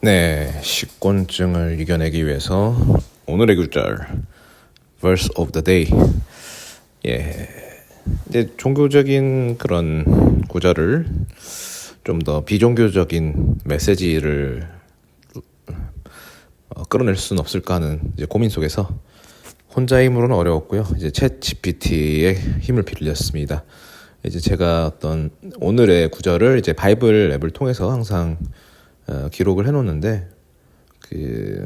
네, 식곤증을 이겨내기 위해서 오늘의 구절 Verse of the Day. 예, 이제 종교적인 그런 구절을 좀 더 비종교적인 메시지를 끌어낼 수는 없을까 하는 이제 고민 속에서 혼자의 힘으로는 어려웠고요. 이제 챗 GPT의 힘을 빌렸습니다. 이제 제가 어떤 오늘의 구절을 이제 바이블 앱을 통해서 항상 기록을 해놓는데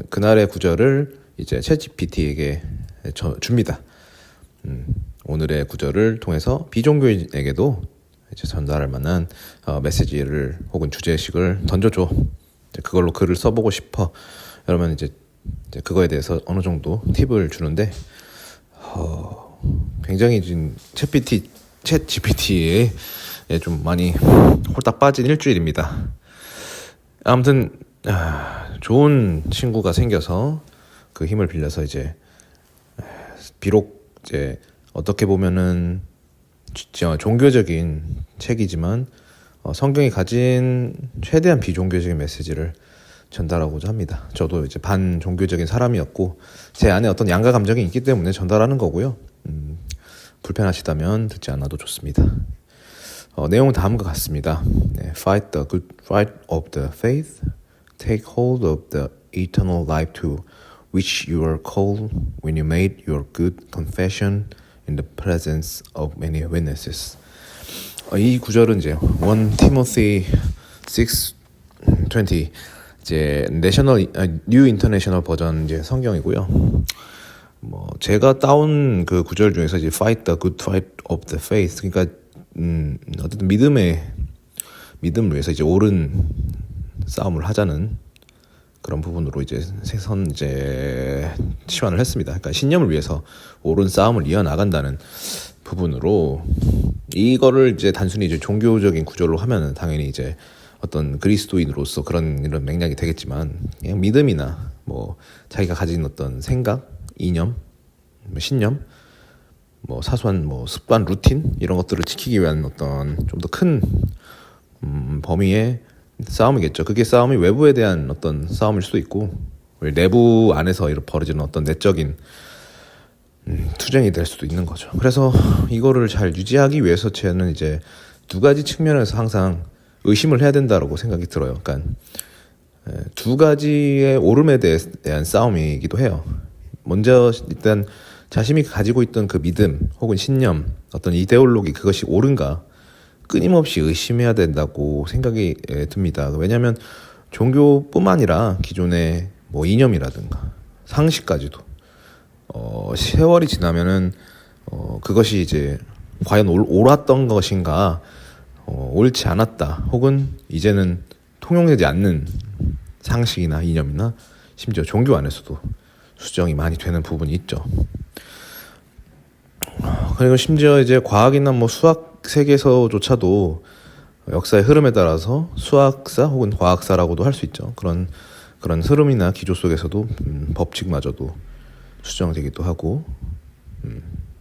그날의 구절을 이제 챗 GPT에게 줍니다. 오늘의 구절을 통해서 비종교인에게도 이제 전달할 만한 메시지를 혹은 주제식을 던져줘. 그걸로 글을 써보고 싶어. 그러면 이제 그거에 대해서 어느 정도 팁을 주는데 굉장히 지금 챗 GPT에 좀 많이 홀딱 빠진 일주일입니다. 아무튼 좋은 친구가 생겨서 그 힘을 빌려서 이제 비록 이제 어떻게 보면은 진짜 종교적인 책이지만 성경이 가진 최대한 비종교적인 메시지를 전달하고자 합니다. 저도 이제 반종교적인 사람이었고 제 안에 어떤 양가 감정이 있기 때문에 전달하는 거고요. 불편하시다면 듣지 않아도 좋습니다. 내용은 다음과 같습니다. Fight the good fight of the faith. Take hold of the eternal life to which you are called when you made your good confession in the presence of many witnesses. 이 구절은 이제 1 Timothy 6:20 이제 뉴 인터내셔널 버전 이제 성경이고요. 제가 따온 그 구절 중에서 이제 Fight the good fight of the faith. 그러니까 어쨌든 믿음을 위해서 이제 옳은 싸움을 하자는 그런 부분으로 이제 치환을 했습니다. 그러니까 신념을 위해서 옳은 싸움을 이어나간다는 부분으로 이거를 이제 단순히 이제 종교적인 구절로 하면은 당연히 이제 어떤 그리스도인으로서 이런 맥락이 되겠지만 그냥 믿음이나 자기가 가진 어떤 생각, 이념, 신념, 사소한 습관, 루틴 이런 것들을 지키기 위한 어떤 좀 더 큰 범위의 싸움이겠죠. 그게 싸움이 외부에 대한 어떤 싸움일 수도 있고 내부 안에서 벌어지는 어떤 내적인 투쟁이 될 수도 있는 거죠. 그래서 이거를 잘 유지하기 위해서 저는 이제 두 가지 측면에서 항상 의심을 해야 된다고 생각이 들어요. 그러니까 두 가지의 옳음에 대한 싸움이기도 해요. 먼저 일단 자신이 가지고 있던 그 믿음 혹은 신념, 어떤 이데올로기 그것이 옳은가 끊임없이 의심해야 된다고 생각이 듭니다. 왜냐하면 종교뿐만 아니라 기존의 이념이라든가 상식까지도 세월이 지나면은 그것이 이제 과연 옳았던 것인가, 옳지 않았다, 혹은 이제는 통용되지 않는 상식이나 이념이나 심지어 종교 안에서도 수정이 많이 되는 부분이 있죠. 그리고 심지어 이제 과학이나 수학 세계에서조차도 역사의 흐름에 따라서 수학사 혹은 과학사라고도 할 수 있죠. 그런 흐름이나 기조 속에서도 법칙마저도 수정되기도 하고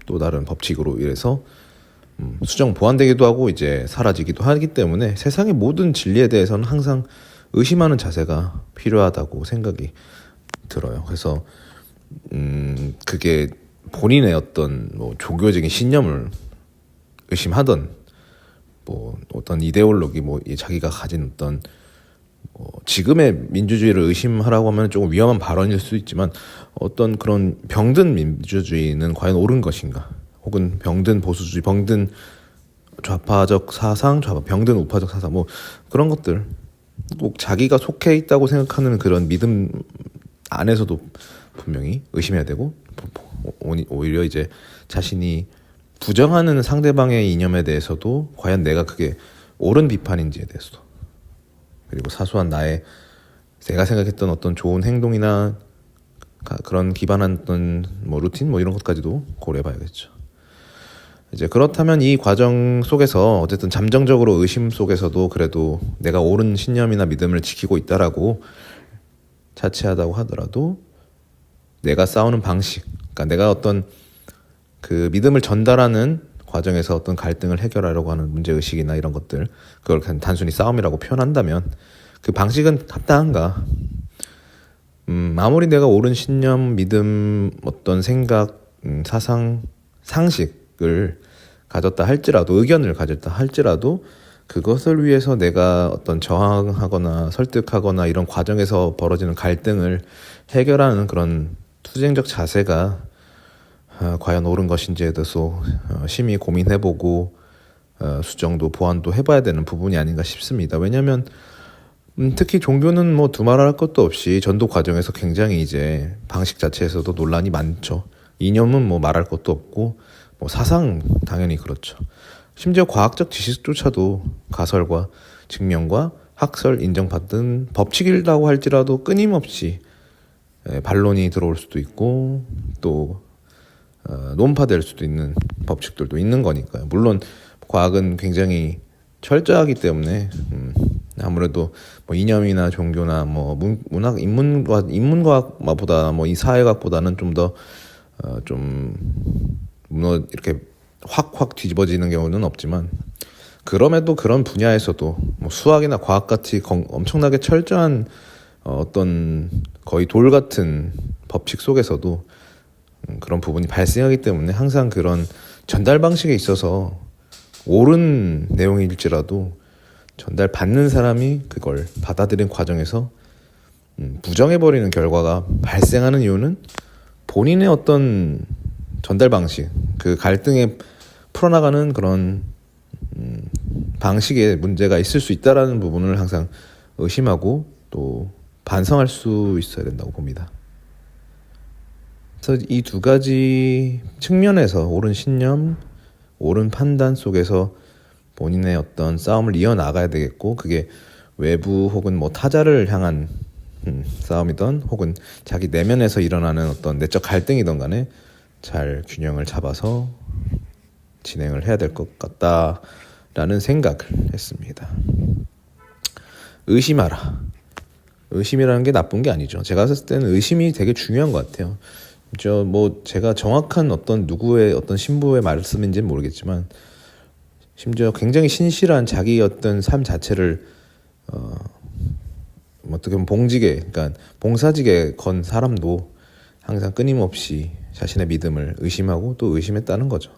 또 다른 법칙으로 인해서 수정 보완되기도 하고 이제 사라지기도 하기 때문에 세상의 모든 진리에 대해서는 항상 의심하는 자세가 필요하다고 생각이 들어요. 그래서 그게 본인의 어떤 종교적인 신념을 의심하던 어떤 이데올로기 자기가 가진 어떤 지금의 민주주의를 의심하라고 하면 조금 위험한 발언일 수도 있지만 어떤 그런 병든 민주주의는 과연 옳은 것인가, 혹은 병든 보수주의, 병든 좌파적 사상, 병든 우파적 사상 그런 것들 꼭 자기가 속해 있다고 생각하는 그런 믿음 안에서도 분명히 의심해야 되고, 오히려 이제 자신이 부정하는 상대방의 이념에 대해서도 과연 내가 그게 옳은 비판인지에 대해서도, 그리고 사소한 내가 생각했던 어떤 좋은 행동이나 그런 기반한 어떤 루틴 이런 것까지도 고려해봐야겠죠. 이제 그렇다면 이 과정 속에서 어쨌든 잠정적으로 의심 속에서도 그래도 내가 옳은 신념이나 믿음을 지키고 있다라고 자체하다고 하더라도 내가 싸우는 방식, 그러니까 내가 어떤 그 믿음을 전달하는 과정에서 어떤 갈등을 해결하려고 하는 문제의식이나 이런 것들, 그걸 그냥 단순히 싸움이라고 표현한다면 그 방식은 합당한가? 아무리 내가 옳은 신념, 믿음, 어떤 생각, 사상, 상식을 가졌다 할지라도, 의견을 가졌다 할지라도 그것을 위해서 내가 어떤 저항하거나 설득하거나 이런 과정에서 벌어지는 갈등을 해결하는 그런 투쟁적 자세가 과연 옳은 것인지에 대해서 심히 고민해보고 수정도 보완도 해봐야 되는 부분이 아닌가 싶습니다. 왜냐하면 특히 종교는 뭐 두말할 것도 없이 전도 과정에서 굉장히 이제 방식 자체에서도 논란이 많죠. 이념은 뭐 말할 것도 없고 뭐 사상 당연히 그렇죠. 심지어 과학적 지식조차도 가설과 증명과 학설 인정받은 법칙이라고 할지라도 끊임없이 반론이 들어올 수도 있고 또 논파될 수도 있는 법칙들도 있는 거니까요. 물론 과학은 굉장히 철저하기 때문에 아무래도 뭐 이념이나 종교나 뭐 문학 인문과학보다 뭐 이 사회학보다는 좀 더 좀 이렇게 확 뒤집어지는 경우는 없지만 그럼에도 그런 분야에서도 뭐 수학이나 과학같이 엄청나게 철저한 어떤 거의 돌 같은 법칙 속에서도 그런 부분이 발생하기 때문에 항상 그런 전달 방식에 있어서 옳은 내용일지라도 전달받는 사람이 그걸 받아들인 과정에서 부정해버리는 결과가 발생하는 이유는 본인의 어떤 전달 방식, 그 갈등에 풀어나가는 그런 방식에 문제가 있을 수 있다라는 부분을 항상 의심하고 또 반성할 수 있어야 된다고 봅니다. 그래서 이 두 가지 측면에서 옳은 신념, 옳은 판단 속에서 본인의 어떤 싸움을 이어나가야 되겠고, 그게 외부 혹은 뭐 타자를 향한 싸움이든 혹은 자기 내면에서 일어나는 어떤 내적 갈등이든 간에 잘 균형을 잡아서 진행을 해야 될 것 같다라는 생각을 했습니다. 의심하라. 의심이라는 게 나쁜 게 아니죠. 제가 봤을 때는 의심이 되게 중요한 것 같아요. 제가 정확한 어떤 누구의 어떤 신부의 말씀인지는 모르겠지만 심지어 굉장히 신실한 자기 어떤 삶 자체를 어떻게 보면 그러니까 봉사직에 건 사람도 항상 끊임없이 자신의 믿음을 의심하고 또 의심했다는 거죠.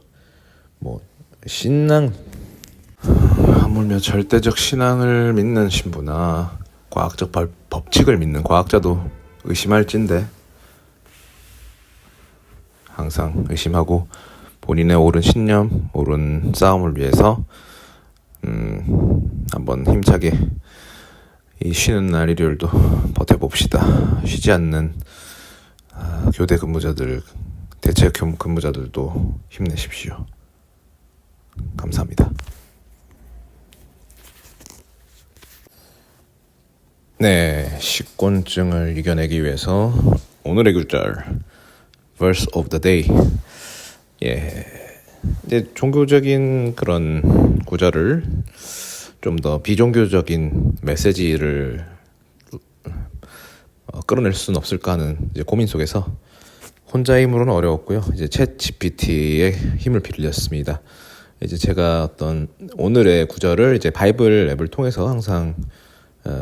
뭐 신앙, 하물며 절대적 신앙을 믿는 신부나 과학적 법칙을 믿는 과학자도 의심할진데 항상 의심하고 본인의 옳은 신념, 옳은 싸움을 위해서 한번 힘차게 이 쉬는 날 일요일도 버텨봅시다. 쉬지 않는 교대 근무자들, 대체 근무자들도 힘내십시오. 감사합니다. 네, 식곤증을 이겨내기 위해서 오늘의 구절 Verse of the Day. 이제 종교적인 그런 구절을 좀 더 비종교적인 메시지를 끌어낼 수는 없을까 하는 이제 고민 속에서 혼자 힘으로는 어려웠고요. 이제 챗 GPT의 힘을 빌렸습니다. 이제 제가 어떤 오늘의 구절을 이제 바이블 앱을 통해서 항상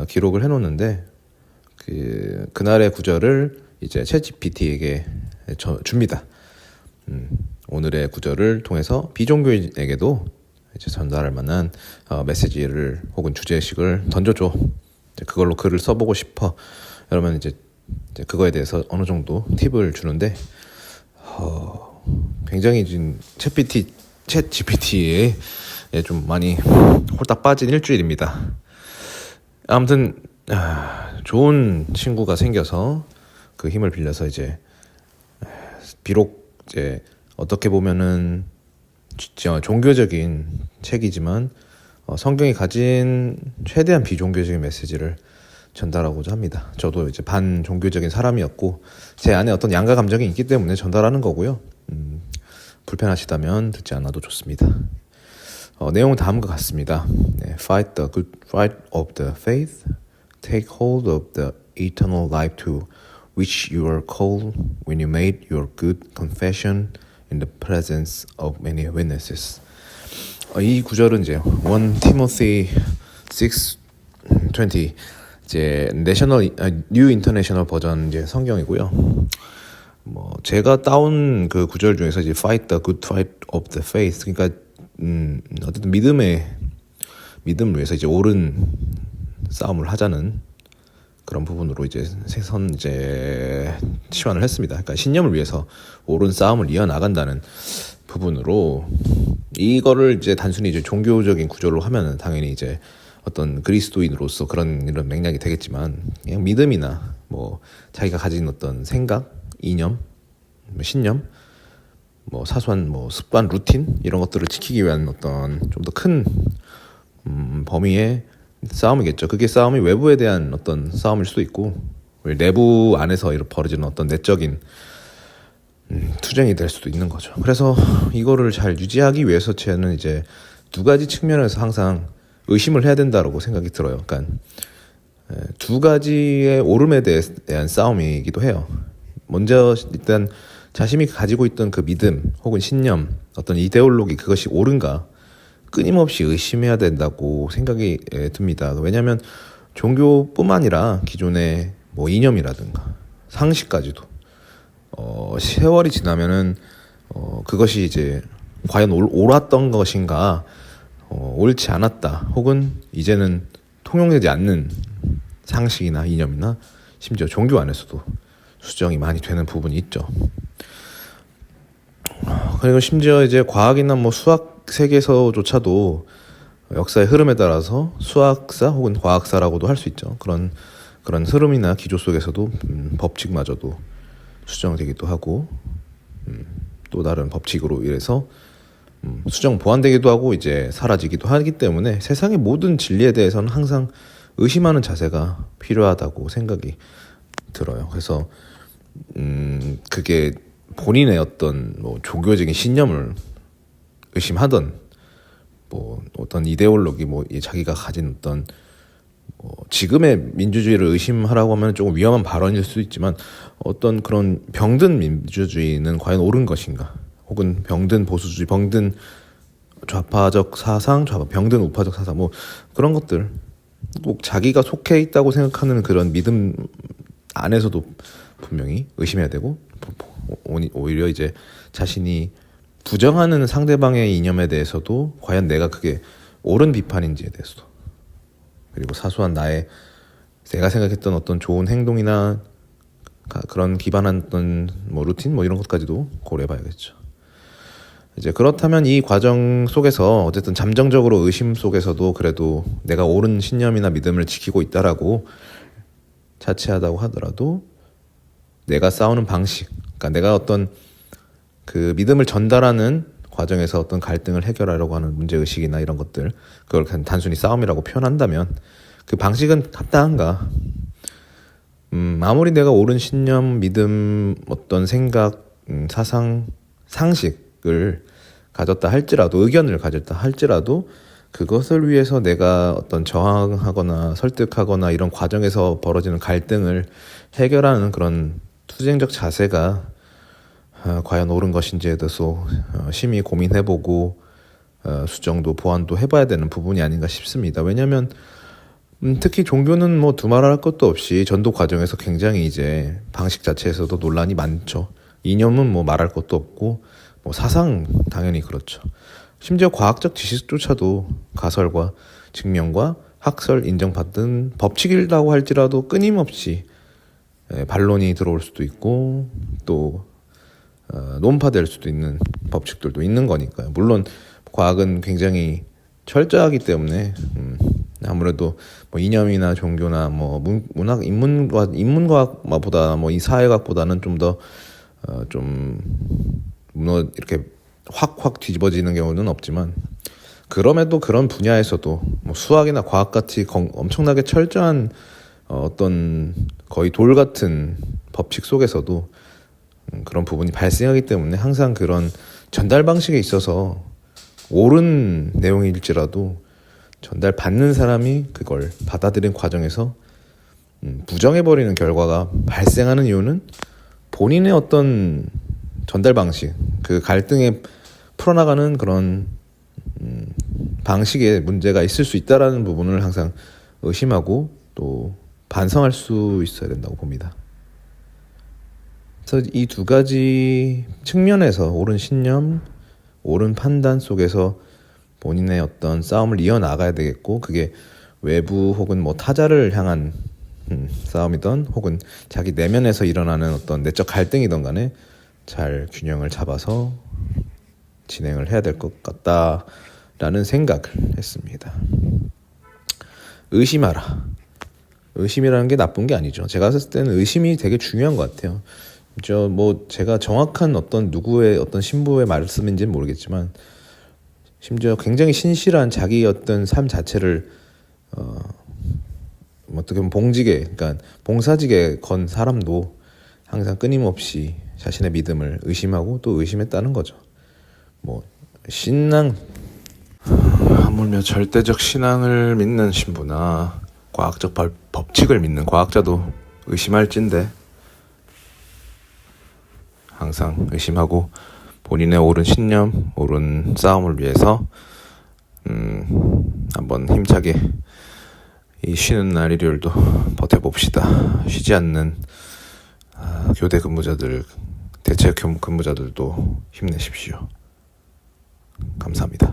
기록을 해놓는데 그날의 구절을 이제 챗 GPT에게 줍니다. 오늘의 구절을 통해서 비종교인에게도 이제 전달할 만한 메시지를 혹은 주제식을 던져줘. 그걸로 글을 써보고 싶어. 그러면 이제 그거에 대해서 어느 정도 팁을 주는데 굉장히 지금 챗 GPT에 좀 많이 홀딱 빠진 일주일입니다. 아무튼 좋은 친구가 생겨서 그 힘을 빌려서 이제 비록 이제 어떻게 보면은 종교적인 책이지만 성경이 가진 최대한 비종교적인 메시지를 전달하고자 합니다. 저도 이제 반종교적인 사람이었고 제 안에 어떤 양가 감정이 있기 때문에 전달하는 거고요. 불편하시다면 듣지 않아도 좋습니다. 내용은 다음과 같습니다. Fight the good fight of the faith. Take hold of the eternal life to which you are called when you made your good confession in the presence of many witnesses. 이 구절은 이제 1 Timothy 6:20 이제 뉴 인터내셔널 버전 이제 성경이고요. 뭐 제가 따온 그 구절 중에서 이제 fight the good fight of the faith, 그러니까 어쨌든 믿음을 위해서 이제 옳은 싸움을 하자는 그런 부분으로 이제 세선 이제 치환을 했습니다. 그러니까 신념을 위해서 옳은 싸움을 이어나간다는 부분으로, 이거를 이제 단순히 이제 종교적인 구조로 하면은 당연히 이제 어떤 그리스도인으로서 그런 이런 맥락이 되겠지만, 그냥 믿음이나 뭐 자기가 가진 어떤 생각, 이념, 신념, 뭐 사소한 뭐 습관, 루틴 이런 것들을 지키기 위한 어떤 좀 더 큰 범위의 싸움이겠죠. 그게 싸움이 외부에 대한 어떤 싸움일 수도 있고, 내부 안에서 벌어지는 어떤 내적인 투쟁이 될 수도 있는 거죠. 그래서 이거를 잘 유지하기 위해서 저는 이제 두 가지 측면에서 항상 의심을 해야 된다고 생각이 들어요. 그러니까 두 가지의 옳음에 대한 싸움이기도 해요. 먼저 일단 자신이 가지고 있던 그 믿음 혹은 신념, 어떤 이데올로기, 그것이 옳은가 끊임없이 의심해야 된다고 생각이 듭니다. 왜냐하면 종교뿐만 아니라 기존의 뭐 이념이라든가 상식까지도 세월이 지나면은 그것이 이제 과연 옳았던 것인가, 옳지 않았다, 혹은 이제는 통용되지 않는 상식이나 이념이나 심지어 종교 안에서도 수정이 많이 되는 부분이 있죠. 그리고 심지어 이제 과학이나 뭐 수학 세계에서조차도 역사의 흐름에 따라서 수학사 혹은 과학사라고도 할 수 있죠. 그런 흐름이나 기조 속에서도 법칙마저도 수정되기도 하고, 또 다른 법칙으로 인해서 수정 보완되기도 하고 이제 사라지기도 하기 때문에 세상의 모든 진리에 대해서는 항상 의심하는 자세가 필요하다고 생각이 들어요. 그래서 그게 본인의 어떤 뭐 종교적인 신념을 의심하던, 뭐 어떤 이데올로기, 뭐 자기가 가진 어떤 지금의 민주주의를 의심하라고 하면 조금 위험한 발언일 수 있지만, 어떤 그런 병든 민주주의는 과연 옳은 것인가, 혹은 병든 보수주의, 병든 좌파적 사상, 병든 우파적 사상, 뭐 그런 것들, 꼭 자기가 속해 있다고 생각하는 그런 믿음 안에서도 분명히 의심해야 되고, 오히려 이제 자신이 부정하는 상대방의 이념에 대해서도 과연 내가 그게 옳은 비판인지에 대해서도, 그리고 사소한 내가 생각했던 어떤 좋은 행동이나 그런 기반한 어떤 뭐 루틴 뭐 이런 것까지도 고려해봐야겠죠. 이제 그렇다면 이 과정 속에서 어쨌든 잠정적으로 의심 속에서도 그래도 내가 옳은 신념이나 믿음을 지키고 있다라고 자체하다고 하더라도, 내가 싸우는 방식, 그러니까 내가 어떤 그 믿음을 전달하는 과정에서 어떤 갈등을 해결하려고 하는 문제의식이나 이런 것들, 그걸 그냥 단순히 싸움이라고 표현한다면 그 방식은 합당한가? 아무리 내가 옳은 신념, 믿음, 어떤 생각, 사상, 상식을 가졌다 할지라도, 의견을 가졌다 할지라도, 그것을 위해서 내가 어떤 저항하거나 설득하거나 이런 과정에서 벌어지는 갈등을 해결하는 그런 투쟁적 자세가 과연 옳은 것인지에 대해서 심히 고민해보고 수정도 보완도 해봐야 되는 부분이 아닌가 싶습니다. 왜냐하면 특히 종교는 뭐 두말할 것도 없이 전도 과정에서 굉장히 이제 방식 자체에서도 논란이 많죠. 이념은 뭐 말할 것도 없고, 뭐 사상 당연히 그렇죠. 심지어 과학적 지식조차도 가설과 증명과 학설 인정받은 법칙이라고 할지라도 끊임없이 반론이 들어올 수도 있고, 또 논파될 수도 있는 법칙들도 있는 거니까요. 물론 과학은 굉장히 철저하기 때문에 아무래도 뭐 이념이나 종교나 뭐 문학, 인문과학보다 뭐 이 사회학보다는 좀 더 이렇게 확 뒤집어지는 경우는 없지만, 그럼에도 그런 분야에서도 뭐 수학이나 과학같이 엄청나게 철저한 어떤 거의 돌 같은 법칙 속에서도 그런 부분이 발생하기 때문에 항상 그런 전달 방식에 있어서 옳은 내용일지라도 전달받는 사람이 그걸 받아들인 과정에서 부정해버리는 결과가 발생하는 이유는 본인의 어떤 전달 방식, 그 갈등에 풀어나가는 그런 방식에 문제가 있을 수 있다라는 부분을 항상 의심하고 또 반성할 수 있어야 된다고 봅니다. 그래서 이 두 가지 측면에서 옳은 신념, 옳은 판단 속에서 본인의 어떤 싸움을 이어나가야 되겠고, 그게 외부 혹은 뭐 타자를 향한 싸움이던 혹은 자기 내면에서 일어나는 어떤 내적 갈등이던 간에 잘 균형을 잡아서 진행을 해야 될 것 같다라는 생각을 했습니다. 의심하라. 의심이라는 게 나쁜 게 아니죠. 제가 봤을 때는 의심이 되게 중요한 것 같아요. 제가 정확한 어떤 누구의 어떤 신부의 말씀인지는 모르겠지만, 심지어 굉장히 신실한 자기 어떤 삶 자체를 어떻게 보면 그러니까 봉사직에 건 사람도 항상 끊임없이 자신의 믿음을 의심하고 또 의심했다는 거죠. 신앙, 하물며 절대적 신앙을 믿는 신부나 과학적 법칙을 믿는 과학자도 의심할진데, 항상 의심하고 본인의 옳은 신념, 옳은 싸움을 위해서 한번 힘차게 이 쉬는 날 일요일도 버텨봅시다. 쉬지 않는 교대 근무자들, 대체 근무자들도 힘내십시오. 감사합니다.